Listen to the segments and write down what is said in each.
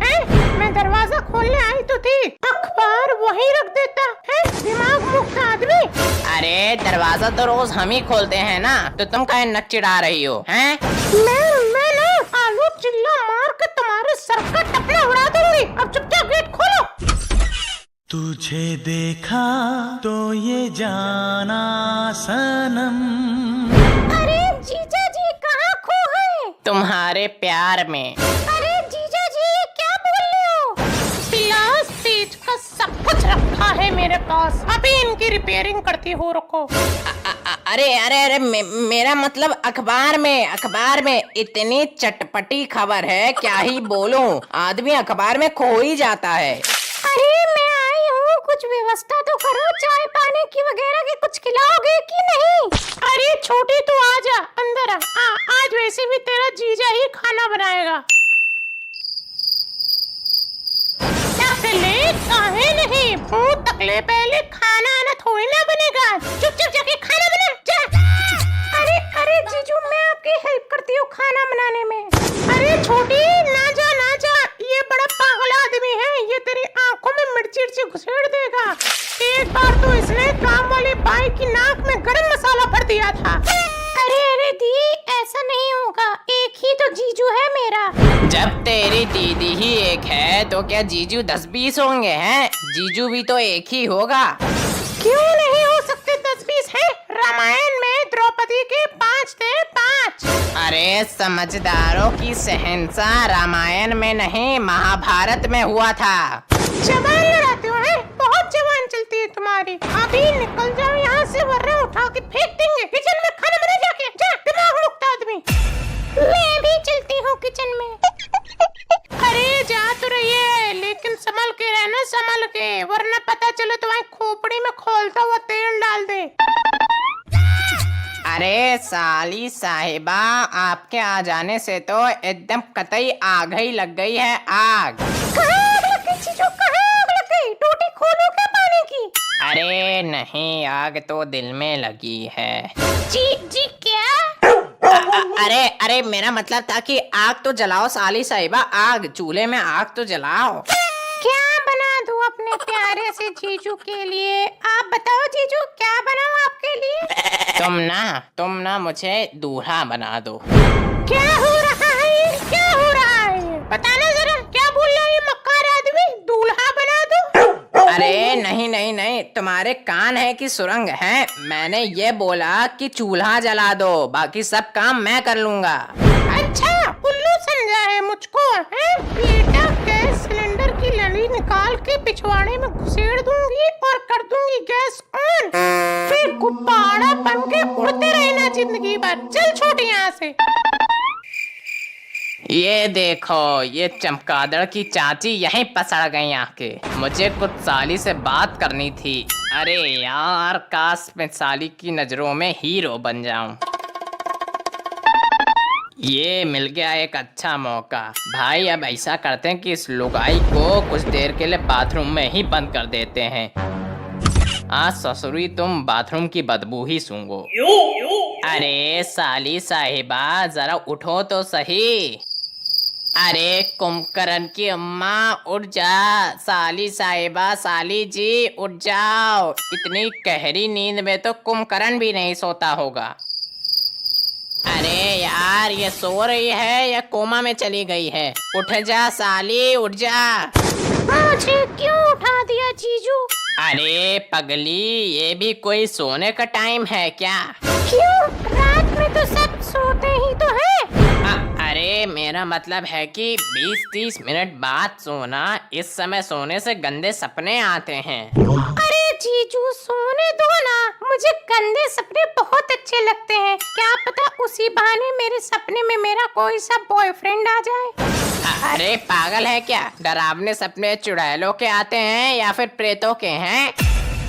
हैं? मैं दरवाजा खोलने आई तो थी, अखबार वहीं रख देता है। दिमाग मुक्त आदमी। अरे दरवाजा तो रोज हम ही खोलते हैं ना, तो तुम काहे नक चिढ़ा रही हो हैं? मैं ना आलू चिल्ला मार के तुम्हारे सर का टपना उड़ा दूंगी। अब चुपचाप गेट खोलो। तुझे देखा तो ये जाना सनम। अरे जीजा जी कहाँ खो गए? तुम्हारे प्यार में। अरे जीजा जी क्या बोल रहे हो? पिलास तेज का सब कुछ रखा है मेरे पास, अभी इनकी रिपेयरिंग करती हो, रुको। अरे अरे अरे मेरा मतलब अखबार में इतनी चटपटी खबर है, क्या ही बोलूं, आदमी अखबार में खो ही जाता है। अरे मैं आई हूँ, कुछ व्यवस्था तो करो, चाय पानी की वगैरह की कुछ खिलाओगे कि नहीं? अरे छोटी तू आ जा अंदर आ, आज वैसे भी तेरा जीजा ही खाना बनाएगा। काहे नहीं, भूत तकले पहले खाना आना थोड़ी ना बनेगा, चुपचाप जाके खाना बना जा। अरे अरे जीजू मैं आपकी हेल्प करती हूँ खाना बनाने में। अरे छोटी ना जा, ये बड़ा पागल आदमी है, ये तेरी आंखों में मिर्ची घुसेड़ देगा। एक बार तो इसने काम वाली बाई की नाक में गरम मसाला भर दिया था। अरे दी ऐसा नहीं होगा, एक ही तो जीजू है मेरा। जब तेरी दीदी ही एक है तो क्या जीजू 10-20 होंगे हैं? जीजू भी तो एक ही होगा। क्यों नहीं हो सकते 10-20 हैं? रामायण में द्रौपदी के 5 थे, 5। अरे समझदारों की शहंशाह रामायण में नहीं, महाभारत में हुआ था। जबान लड़ाते हो हैं? बहुत जबान चलती है तुम्हारी। अभी निकल जाओ यहाँ से वरना उठा के फेंक देंगे। किचन में खाना बना जाके जा, दिमाग मुक्त आदमी। मैं भी चलती हूँ किचन में। अरे जा तो रही है, लेकिन संभल के रहना, संभल के, वरना पता चले तुम्हारी खोपड़ी में खोलता हुआ तेल डाल दे। अरे साली साहिबा, आपके आ जाने से तो एकदम कतई आग ही लग गई है, आग। कहाँ आग लग गई जीजू, कहाँ आग लग गई? टूटी खोलो क्या पानी की? अरे नहीं, आग तो दिल में लगी है। जी क्या? अरे मेरा मतलब था कि आग तो जलाओ साली साहिबा, आग, चूल्हे में आग तो जलाओ। क्या बना दूं अपने प्यारे से जीजू के लिए? आप बताओ जीजू, क्या बनाऊं आपके लिए? तुम ना मुझे दूल्हा बना दो। क्या हो रहा है, क्या हो रहा है? बताना जरा, क्या बोल रहा है ये मक्कार आदमी? दूल्हा बना दो? अरे नहीं, तुम्हारे कान है कि सुरंग है? मैंने ये बोला कि चूल्हा जला दो, बाकी सब काम मैं कर लूंगा। अच्छा उल्लू समझा है मुझको, है? बेटा गैस सिलेंडर की लड़ी निकाल के पिछवाड़े में घुसेड़ दूंगी और कर दूंगी गैस ऑन, फिर गुब्बारा बन के उड़ते रहना जिंदगी भर। चल छोटी यहाँ से। ये देखो, ये चमगादड़ की चाची यहीं पसड़ गई आके। मुझे कुछ साली से बात करनी थी। अरे यार, काश मैं साली की नजरों में हीरो बन जाऊं। ये मिल गया एक अच्छा मौका। भाई अब ऐसा करते हैं कि इस लुगाई को कुछ देर के लिए बाथरूम में ही बंद कर देते हैं। आज ससुरी तुम बाथरूम की बदबू ही सूंघो। अरे साली साहिबा जरा उठो तो सही। अरे कुंभकर्ण की अम्मा उठ जा, साली साहिबा, साली जी उठ जाओ। इतनी गहरी नींद में तो कुंभकर्ण भी नहीं सोता होगा। अरे यार, ये सो रही है या कोमा में चली गई है? उठ जा साली, उठ जा। मुझे क्यों उठा दिया जीजू? अरे पगली, ये भी कोई सोने का टाइम है क्या? क्यों, रात में तो सब सोते ही तो है। अरे मेरा मतलब है कि 20-30 मिनट बाद सोना, इस समय सोने से गंदे सपने आते हैं। अरे जीजू सोने दो ना, मुझे गंदे सपने बहुत अच्छे लगते हैं। क्या पता उसी बहाने मेरे सपने में मेरा कोई सा बॉयफ्रेंड आ जाए। अरे पागल है क्या? डरावने सपने चुड़ैलों के आते हैं या फिर प्रेतों के हैं?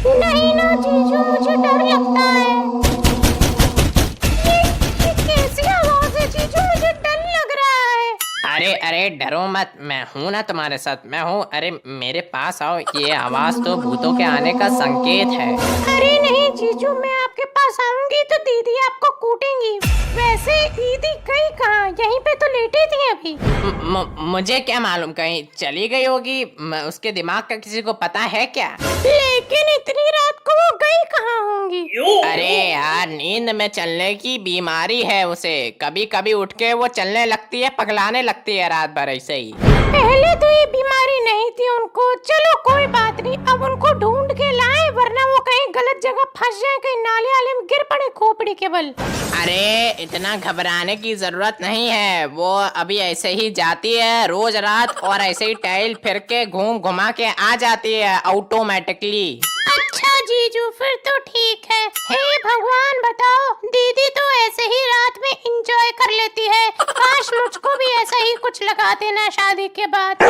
नहीं ना जीजू, मुझे डर लगता है। ये कैसी आवाज है जीजू, मुझे डर लग रहा है। अरे डरो मत, मैं हूँ ना तुम्हारे साथ, मैं हूँ। अरे मेरे पास आओ, ये आवाज तो भूतों के आने का संकेत है। अरे नहीं जीजू मैं आपके पास आऊंगी तो दीदी आपको कूटेंगी। वैसे दीदी गई कहाँ? यहीं पे तो लेटी थी अभी। मुझे क्या मालूम, कहीं चली गई होगी। उसके दिमाग का किसी को पता है क्या? लेकिन इतनी रात को वो गई कहाँ होंगी? अरे यार, नींद में चलने की बीमारी है उसे। कभी कभी उठ के वो चलने लगती है, पगलाने लगती है रात भर ऐसे ही। पहले तो ये बीमारी नहीं थी उनको। चलो कोई बात नहीं, अब उनको ढूंढ के लाए, वरना वो कहीं गलत जगह फंस जाए, कहीं नाले आले में गिर पड़े खोपड़ी के बल। अरे इतना घबराने की जरूरत नहीं है। वो अभी ऐसे ही जाती है रोज रात, और ऐसे ही टहल फिर के घूम घुमा के आ जाती है ऑटोमेटिकली। अच्छा जीजू, फिर तो ठीक है। हे भगवान बताओ, दीदी तो ऐसे ही रात में एंजॉय कर लेती है। काश मुझको भी ऐसा ही कुछ लगा देना शादी के बाद।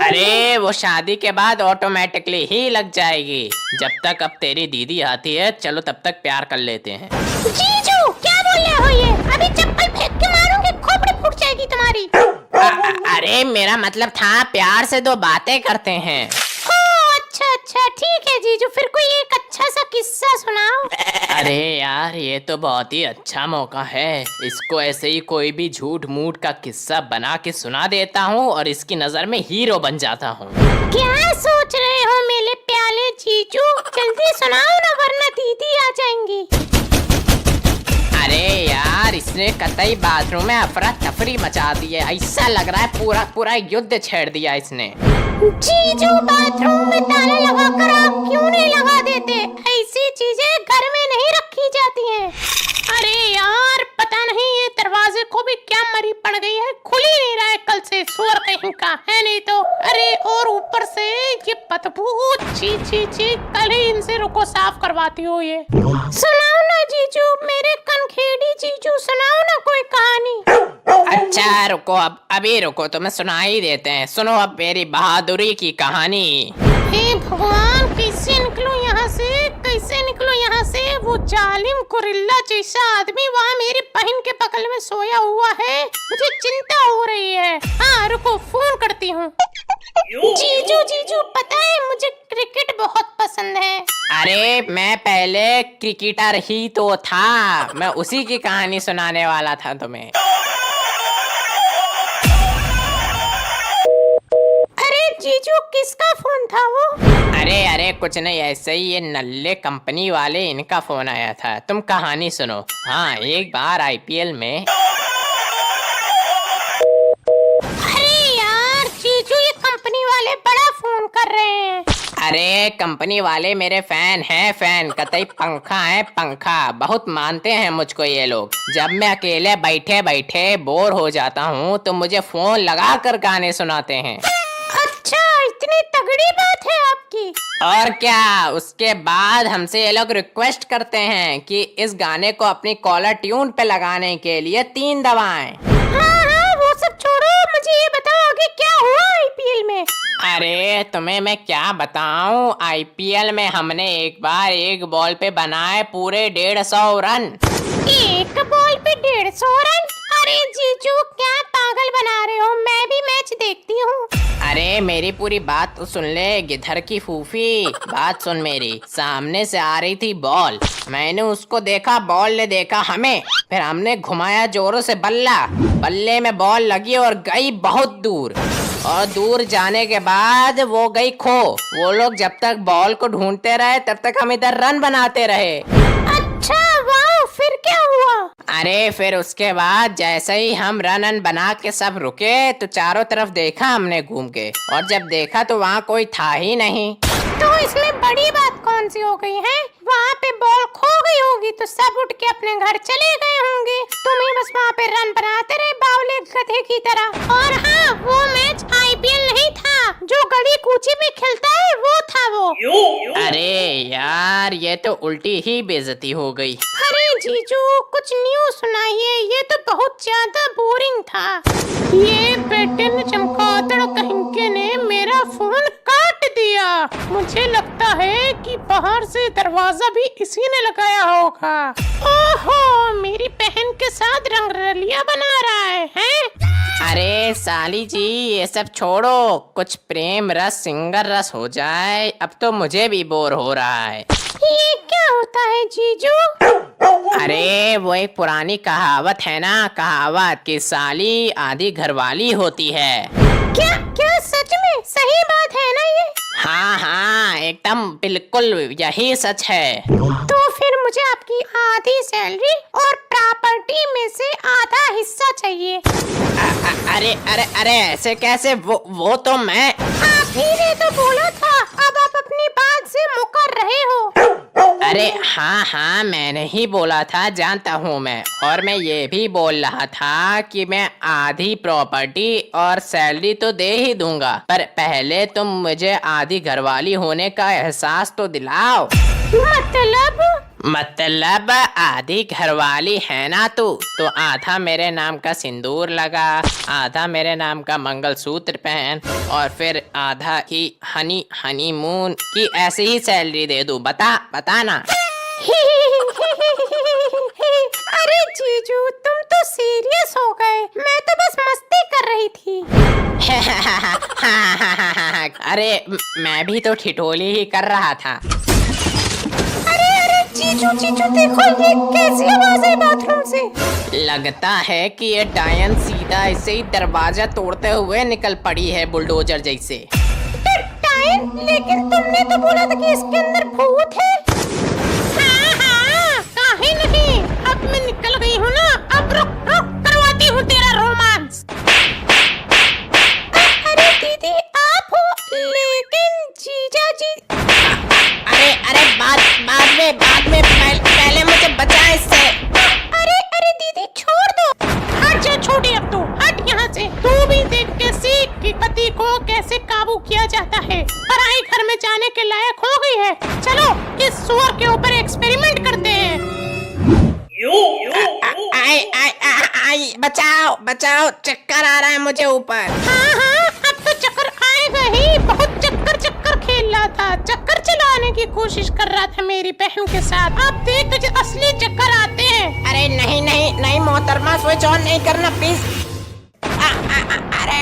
अरे वो शादी के बाद ऑटोमेटिकली ही लग जाएगी। जब तक अब तेरी दीदी आती है, चलो तब तक प्यार कर लेते हैं। जीजू क्या बोल रहे हो ये? अभी चप्पल फेंक के मारूंगी, खोपड़ी फूट जाएगी तुम्हारी। अरे मेरा मतलब था प्यार से दो बातें करते हैं। अच्छा अच्छा ठीक है जीजू, फिर कोई एक अच्छा सा किस्सा सुनाओ। अरे यार, ये तो बहुत ही अच्छा मौका है। इसको ऐसे ही कोई भी झूठ मूठ का किस्सा बना के सुना देता हूँ और इसकी नजर में हीरो बन जाता हूँ। क्या सोच रहे हो मेरे प्याले जीजू? जल्दी सुनाओ ना, वरना दीदी आ जाएंगी। अरे यार, इसने कतई बाथरूम में अफरा तफरी मचा दी है। ऐसा लग रहा है पूरा पूरा युद्ध छेड़ दिया इसने। जीजू बाथरूम में ताला लगा कर आप क्यों नहीं लगा देते? ऐसी चीजें घर में नहीं रखी जाती हैं। अरे यार, पता नहीं ये दरवाजे को भी क्या मरी पड़ गई है, खुल ही नहीं रहा है कल से। सुअर कहीं का है नहीं तो। अरे और ऊपर से ये बदबू, छी छी छी। कल ही इनसे रुको साफ करवाती हो ये। सुनाओ ना जीजू, मेरे कनखेड़ी जीजू, सुनाओ ना कोई कहानी। अच्छा रुको, अब अभी रुको, तुम्हें सुना ही देते हैं। सुनो अब मेरी बहादुरी की कहानी। हे भगवान, कैसे निकलूं यहाँ से, कैसे निकलूं यहाँ से? वो जालिम गोरिल्ला जैसा आदमी वहाँ मेरी बहन के बगल में सोया हुआ है। मुझे चिंता हो रही है। हाँ रुको, फोन करती हूँ। जीजू जीजू, पता है मुझे क्रिकेट बहुत पसंद है। अरे मैं पहले क्रिकेटर ही तो था, मैं उसी की कहानी सुनाने वाला था तुम्हें। जीजू किसका फोन था वो? अरे कुछ नहीं, ऐसे ही ये नल्ले कंपनी वाले, इनका फोन आया था। तुम कहानी सुनो। हाँ, एक बार आईपीएल में। अरे यार जीजू, ये कंपनी वाले बड़ा फोन कर रहे हैं। अरे कंपनी वाले मेरे फैन हैं, फैन कतई पंखा है, पंखा। बहुत मानते हैं मुझको ये लोग। जब मैं अकेले बैठे बैठे बोर हो जाता हूँ तो मुझे फोन लगा कर गाने सुनाते हैं। अच्छा, इतनी तगड़ी बात है आपकी। और क्या, उसके बाद हमसे ये लोग रिक्वेस्ट करते हैं कि इस गाने को अपनी कॉलर ट्यून पे लगाने के लिए 3 दबाएं। हाँ, वो सब छोड़ो, मुझे ये बताओ आगे क्या हुआ आईपीएल में? अरे तुम्हें मैं क्या बताऊं, आईपीएल में हमने एक बार एक बॉल पे बनाए पूरे 150 रन। एक बॉल पे 150 रन? अरे जीजू क्या पागल बना रहे हो? मैं भी मैच देखती हूँ। अरे मेरी पूरी बात तो सुन ले गिधर की फूफी, बात सुन मेरी। सामने से आ रही थी बॉल, मैंने उसको देखा, बॉल ने देखा हमें, फिर हमने घुमाया जोरों से बल्ला, बल्ले में बॉल लगी और गई बहुत दूर, और दूर जाने के बाद वो गई खो। वो लोग जब तक बॉल को ढूंढते रहे तब तक हम इधर रन बनाते रहे। अच्छा वाह, फिर क्या हुआ? अरे फिर उसके बाद जैसे ही हम रन बना के सब रुके तो चारों तरफ देखा हमने घूम के, और जब देखा तो वहाँ कोई था ही नहीं। तो इसमें बड़ी बात कौन सी हो गई है? वहाँ पे बॉल खो गई होगी तो सब उठ के अपने घर चले गए होंगे। तुम ही बस वहाँ पे रन बनाते रहे बावले गधे की तरह। और हाँ, वो मैच आईपीएल नहीं था, जो गली कूची में खेलता है वो था वो। अरे यार, ये तो उल्टी ही बेइज्जती हो गई। अरे जीजू, कुछ न्यू सुनाइए, ये तो बहुत ज्यादा बोरिंग था। ये बेटे ने चमगादड़ कहिंके ने मेरा फोन काट दिया। मुझे लगता है कि बाहर से दरवाजा भी इसी ने लगाया होगा। ओहो, मेरी बहन के साथ रंगरलिया बना रहा है? अरे साली जी, ये सब छोड़ो, कुछ प्रेम रस सिंगर रस हो जाए। अब तो मुझे भी बोर हो रहा है। ये क्या होता होता है जीजू? अरे वो एक पुरानी कहावत है ना, कहावत कि साली आधी घरवाली होती है। क्या क्या सच में सही बात है ना ये? हाँ हाँ एकदम बिल्कुल यही सच है। तो फिर मुझे आपकी आधी सैलरी और प्रॉपर्टी में से आधा हिस्सा चाहिए। अरे अरे अरे ऐसे कैसे? वो तो मैं। आप ही ने तो बोला था, अब आप अपनी बात से मुकर रहे हो। अरे हाँ हाँ मैंने ही बोला था, जानता हूँ मैं। और मैं ये भी बोल रहा था कि मैं आधी प्रॉपर्टी और सैलरी तो दे ही दूंगा, पर पहले तुम मुझे आधी घरवाली होने का एहसास तो दिलाओ। मतलब आधी घरवाली है ना तू, तो आधा मेरे नाम का सिंदूर लगा, आधा मेरे नाम का मंगलसूत्र पहन, और फिर आधा ही हनीमून की ऐसी ही सैलरी दे दूं। बता ना। अरे जीजू तुम तो सीरियस हो गए, मैं तो बस मस्ती कर रही थी। अरे मैं भी तो ठिठोली ही कर रहा था। अरे जीजू देखो ये कैसी आवाज है बाथरूम से। लगता है कि ये डायन सीधा ऐसे ही दरवाजा तोड़ते हुए निकल पड़ी है बुलडोजर जैसे। डायन? लेकिन तुमने तो बोला था कि इसके अंदर भूत है। हाँ काहे नहीं, अब मैं निकल गई हूँ ना, अब रुक करवाती हूँ तेरा रोमांस। अरे दीदी आप हो, लेकिन जीजा जी। अरे बाद में पहले मुझे बचा इससे। अरे दीदी छोड़ दो। हट जा छोटी, अब तू हट यहाँ से। तू भी देख के सीख कि पति को कैसे काबू किया जाता है। पराई घर में जाने के लायक हो गई है। चलो इस सुअर के ऊपर एक्सपेरिमेंट करते हैं। आई बचाओ चक्कर आ रहा है मुझे ऊपर। हाँ अब तो चक्कर आएगा ही। बहुत चक्कर खेल रहा था, चक्कर चलाने की कोशिश कर रहा था मेरी बहन के साथ। अब देख तुझे असली चक्कर आते हैं। अरे नहीं मोहतरमा, स्विच ऑन नहीं करना प्लीज। अरे